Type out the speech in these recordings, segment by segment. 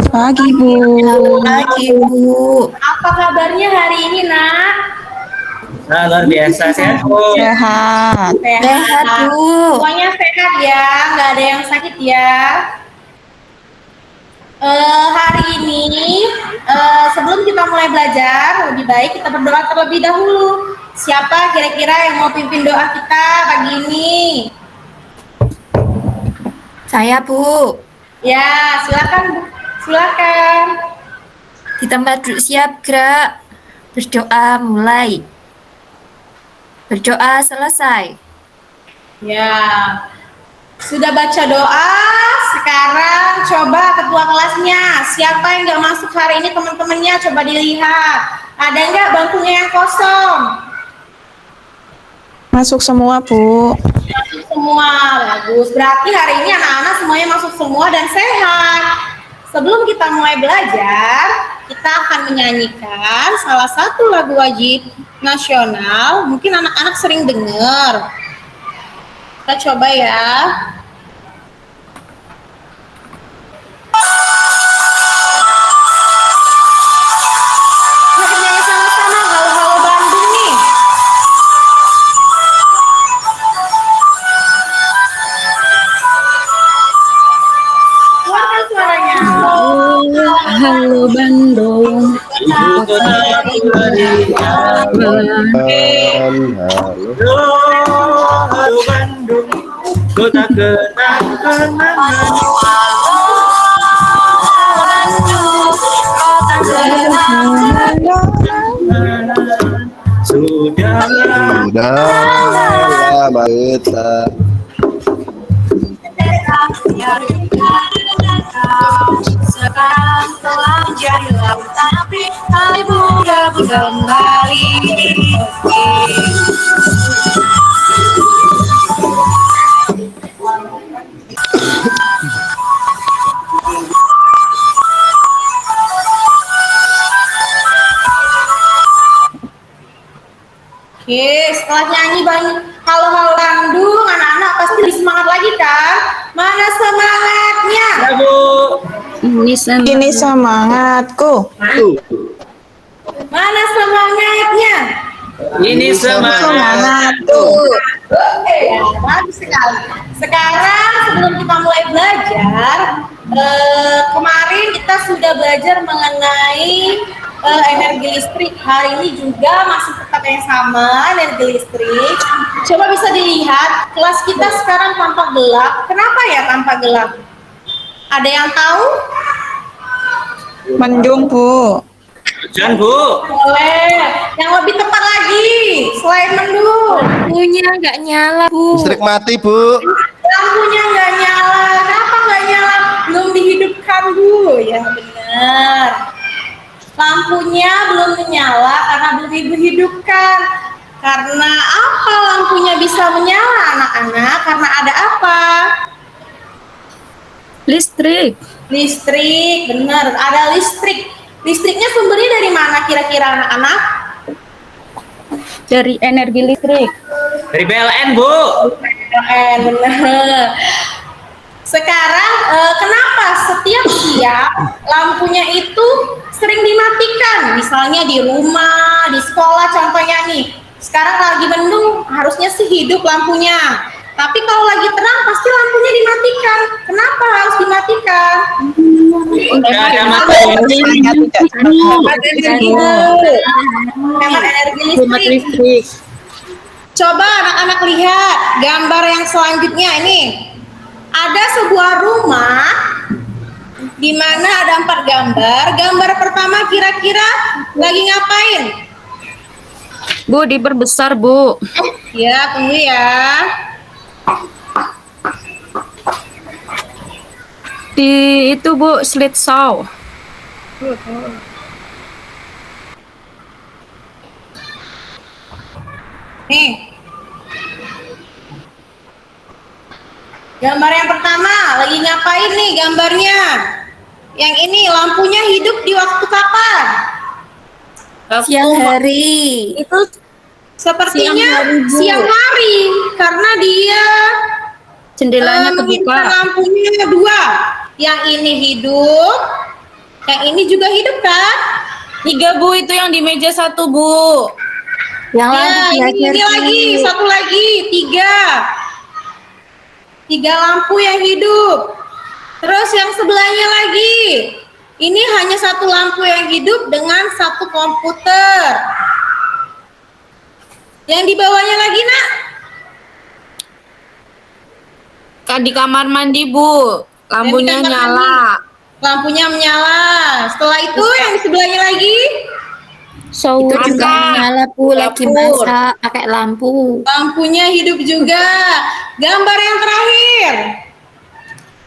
Pagi, Bu. Pagi, Bu. Apa kabarnya hari ini, Nak? Nah, luar biasa sehat, Bu. Sehat. Sehat, Bu. Semuanya sehat ya, nggak ada yang sakit ya. Hari ini, sebelum kita mulai belajar, lebih baik kita berdoa terlebih dahulu. Siapa kira-kira yang mau pimpin doa kita pagi ini? Saya, Bu. Ya, silakan, Bu. Silakan. Di tempat duduk siap, gerak. Berdoa mulai. Berdoa selesai. Ya, sudah baca doa, sekarang coba ketua kelasnya. Siapa yang nggak masuk hari ini teman-temannya coba dilihat. Ada nggak bangkunya yang kosong? Masuk semua, Bu. Masuk semua, bagus. Berarti hari ini anak-anak semuanya masuk semua dan sehat. Sebelum kita mulai belajar, kita akan menyanyikan salah satu lagu wajib nasional. Mungkin anak-anak sering dengar. Kita coba ya. Kita nyanyi sama-sama, halo-halo Bandung nih. Keluarkan suaranya. Halo, Bandung. Ibu kota halo Bandung, kota kenang-kenangan. Sudah lama kita Sekarang telah jadi lautan api, hari muda kembali. Oke, setelah nyanyi banyak halo-halo Bandung, anak-anak pasti lebih semangat lagi kan? Mana semangatnya? ya, Bu. Ini semangatku. Mana semangatnya? Ini semangat. Semangatku. Oke, ya, bagus sekali. Sekarang sebelum kita mulai belajar, kemarin kita sudah belajar mengenai energi listrik. Hari ini juga masih tetap yang sama, energi listrik. Coba bisa dilihat, kelas kita sekarang tampak gelap. Kenapa ya tampak gelap? Ada yang tahu? Mendung, Bu. Hujan, Bu. Boleh. Yang lebih tepat lagi, selain mendung. Lampunya nggak nyala, Bu. listrik mati, Bu. Lampunya nggak nyala. Kenapa nggak nyala? Belum dihidupkan, Bu. Ya benar. Lampunya belum menyala karena belum dihidupkan. Karena apa lampunya bisa menyala, anak-anak? Karena ada apa? Listrik. Listrik, benar. Ada listrik. Listriknya sumbernya dari mana kira-kira, anak-anak? Dari energi listrik. Dari PLN, Bu. Benar. Sekarang kenapa setiap siang lampunya itu sering dimatikan? Misalnya di rumah, di sekolah contohnya nih. Sekarang lagi mendung, harusnya sih hidup lampunya. Tapi kalau lagi terang pasti lampunya dimatikan. Kenapa harus dimatikan? Nggak ada matahari. Hemat energi listrik. Coba anak-anak lihat gambar yang selanjutnya ini. Ada sebuah rumah di mana ada 4 gambar. Gambar pertama kira-kira lagi ngapain? Bu, diperbesar, Bu. Ya, tunggu ya. Di itu, Bu, slit saw. Nih. Gambar yang pertama lagi ngapain nih gambarnya? Yang ini lampunya hidup di waktu kapan? Siang hari. Itu sepertinya siang hari karena dia Jendelanya menghidupkan kebuka. lampunya 2. Yang ini hidup, Yang ini juga hidup kan? 3 Bu, itu yang di meja 1 Bu. Yang Ya, lagi ini belajar lagi, Bu. satu lagi, 3. 3 lampu yang hidup. Terus yang sebelahnya lagi, ini hanya satu lampu yang hidup dengan satu komputer. Yang di bawahnya lagi, Nak? Kak, di kamar mandi Bu, lampunya Yang di kamar nyala. Lampunya menyala. Setelah itu yang di sebelahnya lagi, Itu juga Masak. menyala Bu, lagi Dapur. masak pakai lampu. lampunya hidup juga. Gambar yang terakhir.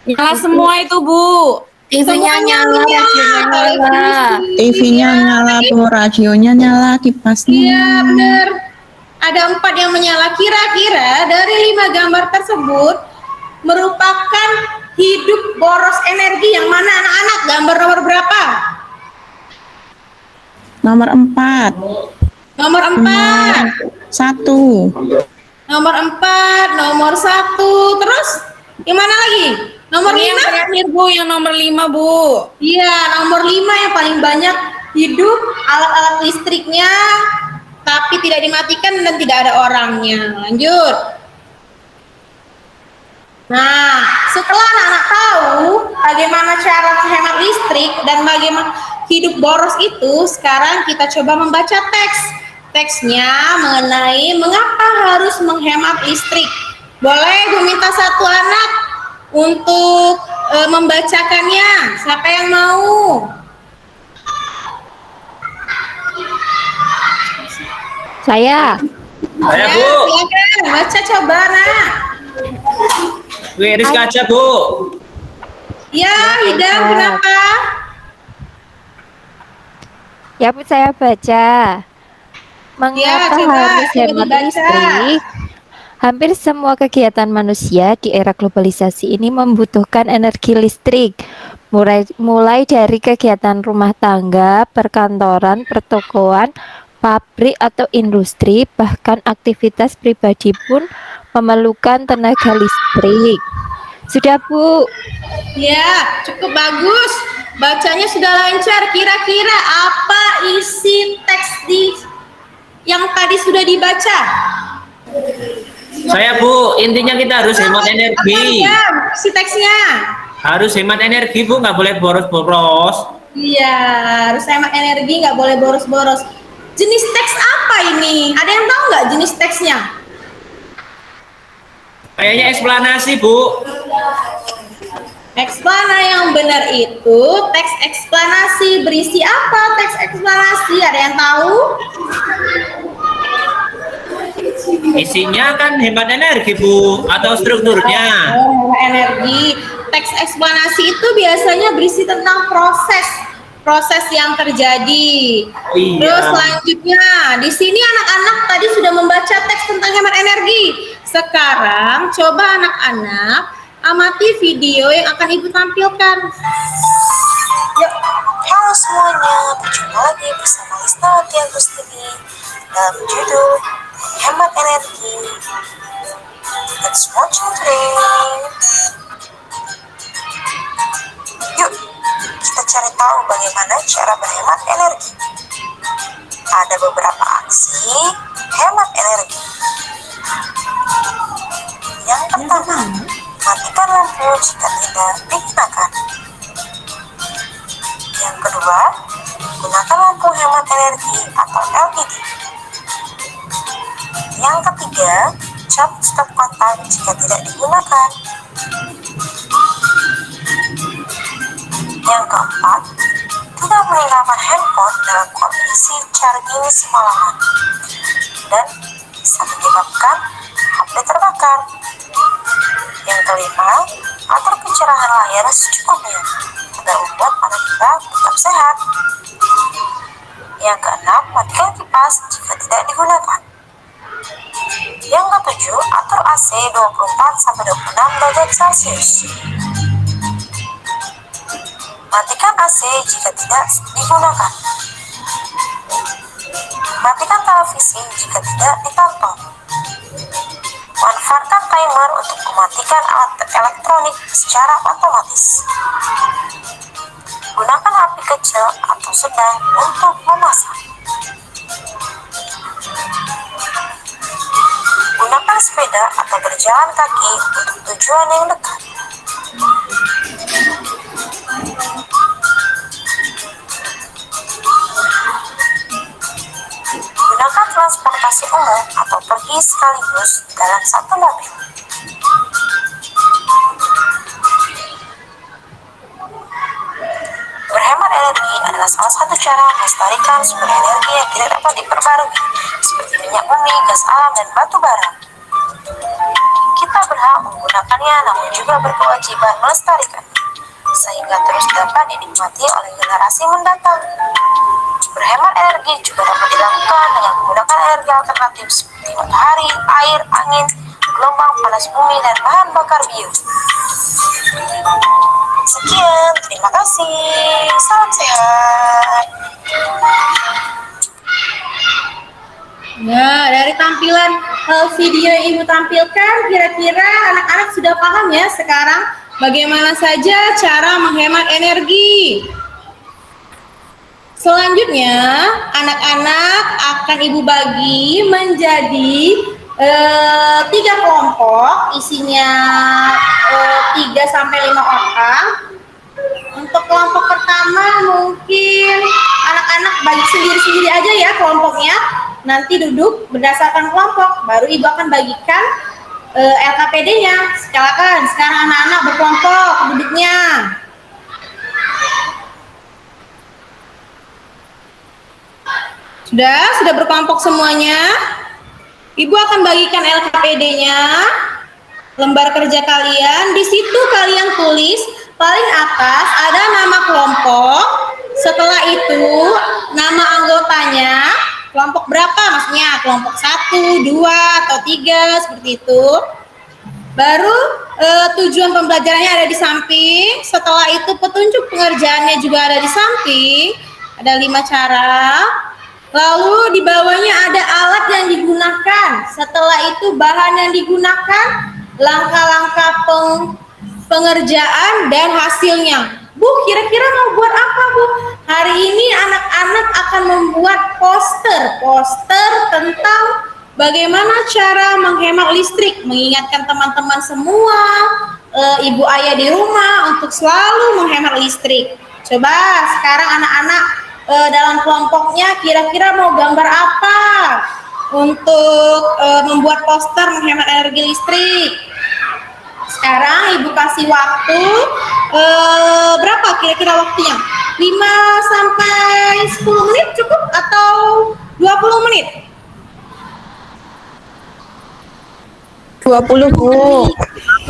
Nyala semua itu Bu. TV-nya nyala, radionya nyala. TV-nya nyala, Bu, radionya nyala, kipasnya. Iya, benar. Ada 4 yang menyala. Kira-kira dari 5 gambar tersebut merupakan hidup boros energi yang mana, anak-anak? Gambar nomor berapa? Nomor 4. Nomor 4. Satu. Nomor 4, nomor 1. Terus yang mana lagi? Nomor Ini yang 5? terakhir Bu, yang nomor 5 Bu. Iya, nomor 5 yang paling banyak hidup alat-alat listriknya tapi tidak dimatikan dan tidak ada orangnya. Lanjut. Nah, setelah anak-anak tahu bagaimana cara menghemat listrik dan bagaimana hidup boros itu, sekarang kita coba membaca teks. Teksnya mengenai mengapa harus menghemat listrik. Boleh gue minta satu anak untuk membacakannya. Siapa yang mau? Saya. Saya Bu. Silakan, baca coba, Nak. Wih, Rizka aja Bu. Ya, Hidam, kenapa? Ya Bu, saya baca. Mengapa coba, harus coba hemat dibaca. listrik? Hampir semua kegiatan manusia di era globalisasi ini membutuhkan energi listrik. Mulai dari kegiatan rumah tangga, perkantoran, pertokoan, pabrik atau industri, bahkan aktivitas pribadi pun memerlukan tenaga listrik. Sudah Bu. Ya, cukup bagus. Bacanya sudah lancar. Kira-kira apa isi teks yang tadi sudah dibaca? Saya Bu, intinya kita harus hemat energi. Ya, isi teksnya. Harus hemat energi Bu, nggak boleh boros-boros. Iya, harus hemat energi, nggak boleh boros-boros. Jenis teks apa ini? Ada yang tahu nggak jenis teksnya? Kayaknya eksplanasi Bu. Eksplana yang benar itu teks eksplanasi. Berisi apa teks eksplanasi? Ada yang tahu? Isinya kan hemat energi Bu, atau strukturnya. Oh, energi. Teks eksplanasi itu biasanya berisi tentang proses yang terjadi. Iya. Terus selanjutnya, di sini anak-anak tadi sudah membaca teks tentang hemat energi. Sekarang coba anak-anak amati video yang akan Ibu tampilkan. Yuk, halo semuanya, berjumpa lagi bersama Lisnawati Agustini dalam judul Hemat Energi. Let's watch it today. Yuk, kita cari tahu bagaimana cara berhemat energi. Ada beberapa aksi hemat energi. Yang pertama, matikan lampu jika tidak digunakan. Yang kedua, gunakan lampu hemat energi atau LED. Yang ketiga, cabut stop kontak jika tidak digunakan. Yang keempat, tidak meninggalkan handphone dalam kondisi charging semalaman dan bisa menyebabkan HP terbakar. Yang kelima, atur pencerahan layar secukupnya agar membuat mata kita tetap sehat. Yang keenam, matikan kipas jika tidak digunakan. Yang ketujuh, atur AC 24-26 derajat Celcius. Matikan AC jika tidak digunakan. Matikan televisi jika tidak ditonton. Manfaatkan timer untuk mematikan alat elektronik secara otomatis. Gunakan HP kecil atau sedang untuk memasak. Gunakan sepeda atau berjalan kaki untuk tujuan yang dekat. Gunakan transportasi umum atau pergi sekaligus dalam satu mobil. Berhemat energi adalah salah satu cara melestarikan sumber energi yang tidak dapat diperbarui, seperti minyak bumi, gas alam, dan batu bara. Kita berhak menggunakannya, namun juga berkewajiban melestarikannya, sehingga terus dapat dinikmati oleh generasi mendatang. Berhemat energi juga dapat dilakukan dengan menggunakan energi alternatif seperti matahari, air, angin, gelombang panas bumi, dan bahan bakar bio. Sekian, terima kasih. Salam sehat. Nah, dari tampilan video yang Ibu tampilkan, kira-kira anak-anak sudah paham ya sekarang bagaimana saja cara menghemat energi. Selanjutnya, anak-anak akan Ibu bagi menjadi 3 kelompok, isinya 3-5 orang. Untuk kelompok pertama mungkin anak-anak bagi sendiri-sendiri aja ya kelompoknya. Nanti duduk berdasarkan kelompok, baru Ibu akan bagikan LKPD-nya. Silakan, sekarang anak-anak berkelompok duduknya. Sudah berkelompok semuanya. Ibu akan bagikan LKPD-nya, lembar kerja kalian. Di situ kalian tulis paling atas ada nama kelompok. Setelah itu nama anggotanya. Kelompok berapa maksudnya? Kelompok 1, 2, atau 3 seperti itu. Baru tujuan pembelajarannya ada di samping. Setelah itu petunjuk pengerjaannya juga ada di samping. Ada 5 cara. Lalu di bawahnya ada alat yang digunakan. Setelah itu bahan yang digunakan, langkah-langkah pengerjaan dan hasilnya. Bu, kira-kira mau buat apa, Bu? Hari ini anak-anak akan membuat poster tentang bagaimana cara menghemat listrik, mengingatkan teman-teman semua, ibu ayah di rumah untuk selalu menghemat listrik. Coba sekarang anak-anak dalam kelompoknya kira-kira mau gambar apa untuk membuat poster menghemat energi listrik. Sekarang Ibu kasih waktu berapa kira-kira waktunya? 5-10 menit cukup atau 20 menit? 20, Bu.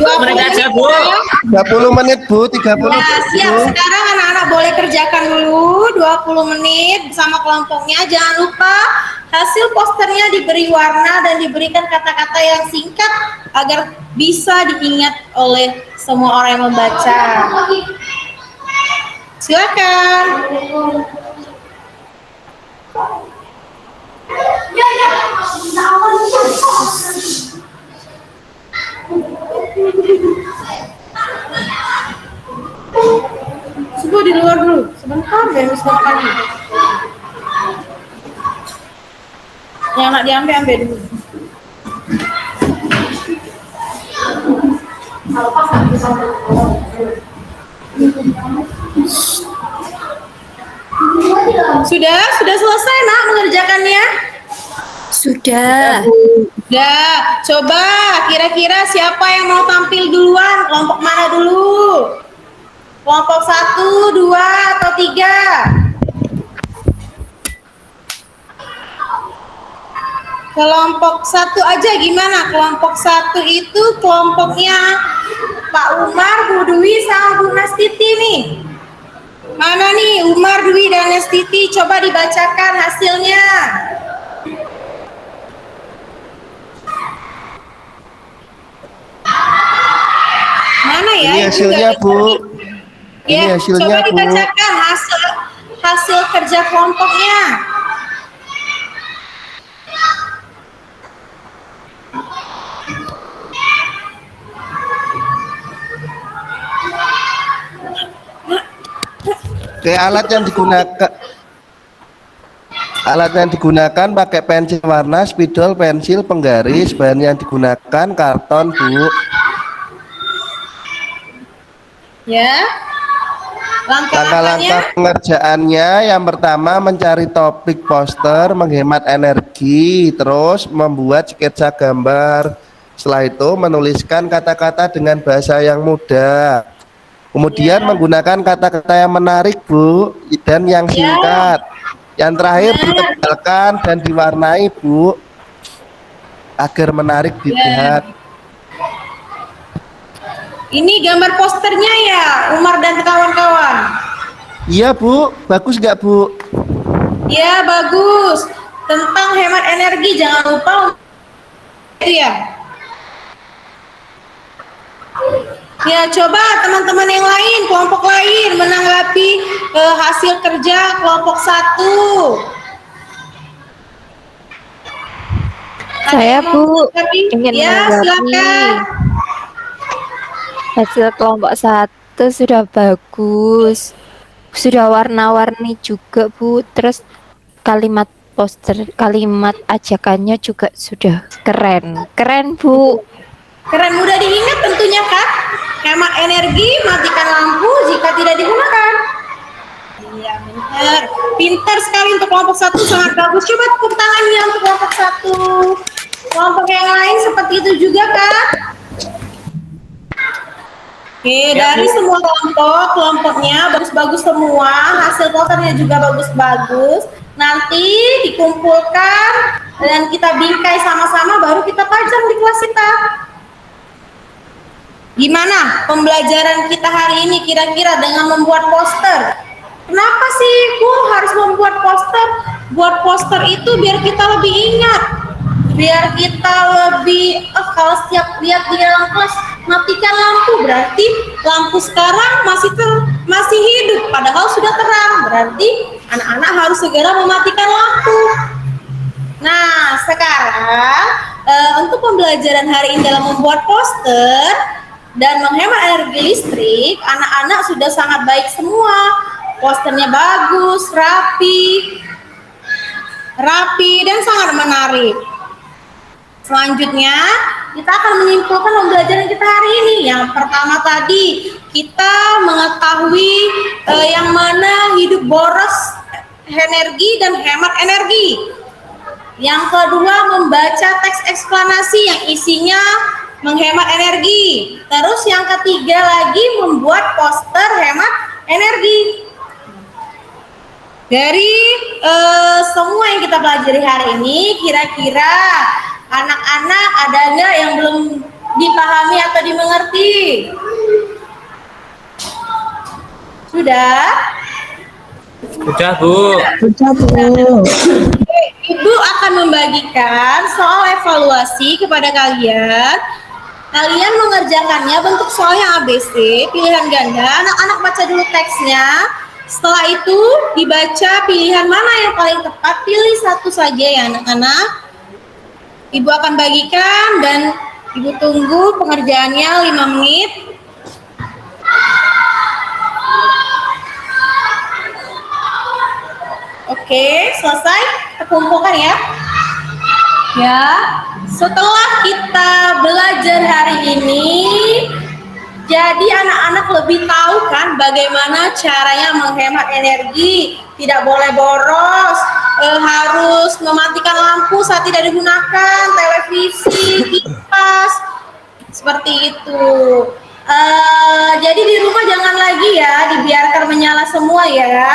20 Mereka menit aja, Bu. ya. 30 menit Bu, 30 Nah, menit siap. Bu. Sekarang anak-anak boleh kerjakan dulu 20 menit bersama kelompoknya. Jangan lupa hasil posternya diberi warna dan diberikan kata-kata yang singkat agar bisa diingat oleh semua orang yang membaca. Silakan. Coba di luar dulu, sebentar deh, sebentar lagi. Yang nak diambil dulu. Sudah selesai nak mengerjakannya? Sudah. Sudah. Coba kira-kira siapa yang mau tampil duluan? Kelompok mana dulu? Kelompok 1, 2, atau 3? Kelompok 1 aja gimana? Kelompok 1 itu kelompoknya Pak Umar, Bu Dwi, sama Bu Nastiti nih. Mana nih Umar, Dwi, dan Nastiti? Coba dibacakan hasilnya. Mana ya? Ini hasilnya, Bu. Ya, Ini hasilnya, coba Bu. dibacakan hasil kerja kelompoknya. Oke, alat yang digunakan pakai pensil warna, spidol, pensil, penggaris. Bahan yang digunakan karton, Bu. Ya. Langkah-langkah pengerjaannya, yang pertama mencari topik poster, menghemat energi, terus membuat sketsa gambar. Setelah itu menuliskan kata-kata dengan bahasa yang mudah. Kemudian menggunakan kata-kata yang menarik, Bu, dan yang singkat. Yang terakhir ditebalkan dan diwarnai, Bu, agar menarik dilihat. Ini gambar posternya ya, Umar dan kawan-kawan. Iya, Bu. Bagus nggak, Bu? Ya, bagus. Tentang hemat energi, jangan lupa itu ya. Ya, coba teman-teman yang lain, kelompok lain menanggapi hasil kerja kelompok 1. Saya, Bu, ingin ya, menanggapi. silakan. Hasil kelompok 1 sudah bagus, sudah warna-warni juga, Bu. Terus kalimat poster, kalimat ajakannya juga sudah keren, Bu. Keren, mudah diingat tentunya kan? Hemat energi, matikan lampu jika tidak digunakan. Iya, benar. Pintar sekali untuk kelompok 1, sangat bagus. Coba tepuk tangannya untuk kelompok 1. Kelompok yang lain seperti itu juga kan? Oke, dari semua kelompoknya bagus-bagus semua, hasil posternya juga bagus-bagus. Nanti dikumpulkan dan kita bingkai sama-sama, baru kita pajang di kelas kita. Gimana pembelajaran kita hari ini kira-kira dengan membuat poster? Kenapa sih Bu harus membuat poster? Buat poster itu biar kita lebih ingat, biar kita lebih kalau setiap lihat di dalam kelas matikan lampu, berarti lampu sekarang masih hidup padahal sudah terang, berarti anak-anak harus segera mematikan lampu. Nah, sekarang untuk pembelajaran hari ini dalam membuat poster dan menghemat energi listrik, anak-anak sudah sangat baik semua. Posternya bagus, rapi dan sangat menarik. Selanjutnya, kita akan menyimpulkan pembelajaran kita hari ini. Yang pertama tadi, kita mengetahui yang mana hidup boros energi dan hemat energi. Yang kedua, membaca teks eksplanasi yang isinya menghemat energi. Terus yang ketiga lagi, membuat poster hemat energi. Dari semua yang kita pelajari hari ini, kira-kira anak-anak ada nggak yang belum dipahami atau dimengerti? Sudah? Sudah, Bu. Sudah, Bu. Ibu akan membagikan soal evaluasi kepada kalian. Kalian mengerjakannya bentuk soal yang ABC, pilihan ganda. Anak-anak baca dulu teksnya. Setelah itu dibaca pilihan mana yang paling tepat. Pilih satu saja ya anak-anak. Ibu akan bagikan dan Ibu tunggu pengerjaannya 5 menit. Oke, selesai. Terkumpulkan ya. Ya, setelah kita belajar hari ini, jadi anak-anak lebih tahu kan bagaimana caranya menghemat energi. Tidak boleh boros, harus mematikan lampu saat tidak digunakan, televisi, kipas, seperti itu. Jadi di rumah jangan lagi ya dibiarkan menyala semua ya.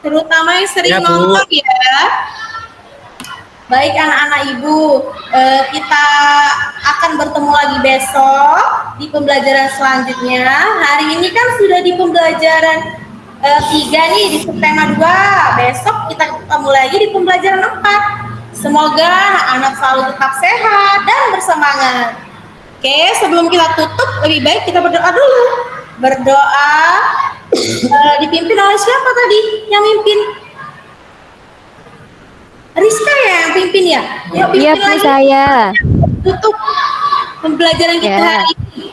Terutama yang sering nonton ya. Baik anak-anak Ibu, kita akan bertemu lagi besok di pembelajaran selanjutnya. Hari ini kan sudah di pembelajaran 3 nih, di subtema 2. Besok kita ketemu lagi di pembelajaran 4. Semoga anak-anak selalu tetap sehat dan bersemangat. Oke, sebelum kita tutup, lebih baik kita berdoa dulu. Berdoa dipimpin oleh siapa tadi yang mimpin? Rizka ya yang pimpin ya? Yuk pimpin Iya, Bu, lagi. saya. Tutup pembelajaran kita hari ini.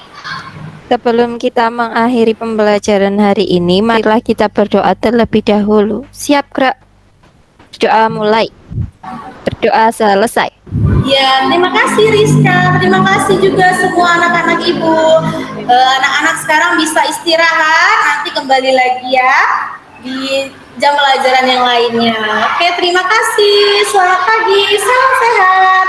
Sebelum kita mengakhiri pembelajaran hari ini, marilah kita berdoa terlebih dahulu. Siap, gerak. Doa mulai. Berdoa selesai. Ya, terima kasih Rizka, terima kasih juga semua anak-anak ibu. Anak-anak sekarang bisa istirahat, nanti kembali lagi ya di jam pelajaran yang lainnya. Oke, terima kasih. Selamat pagi, salam sehat.